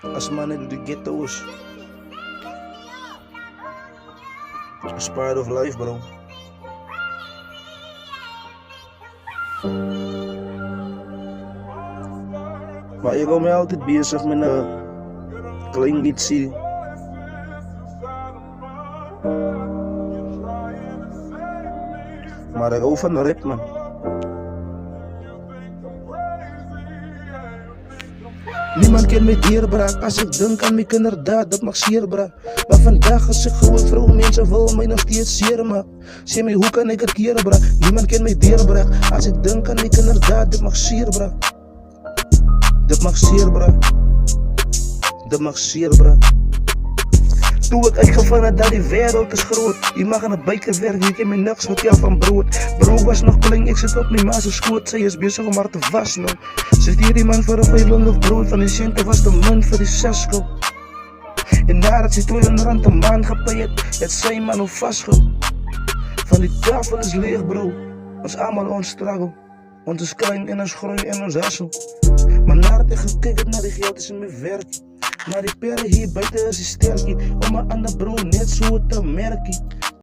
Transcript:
As mannen door de ghetto's. It's part of life, bro. Maar ik hou mij altijd bezig met een klein ietsie. Maar ik hou van rap, man. Niemand kent mij dierbraak. Als ik denk aan mijn kinderdaad, dat mag zeer braak. Maar vandaag als ik gewoon vrouw, mensen wil mij nog steeds zeer maken. Zeg mij, hoe kan ik het keren, braak? Niemand kent mij dierbraak. Als ik denk aan mijn kinderdaad, dat mag zeer braak. Dat mag zeer braak. Dat mag zeer braak. Toen ik uitgevangen dat die wereld is groot. Je mag aan de buiten werken, ik heb mijn niks met jou van brood. Bro was nog klein, ik zit op mijn ma's schoot. Zij is bezig om haar te wassen. Zit hier die man voor een 500 brood. Van die centen was de man voor die 6 go. En nadat ze 200 een maand gepaid, het zijn man op vastgo. Van die tafel is leeg, bro. Ons allemaal ons struggle. Ons is klein en ons groei en ons hassel. Maar nadat ik gekeken naar die geld is in mijn werk. Maar die perren hier buiten is sterkie. Om mijn andere bro net zo te merken.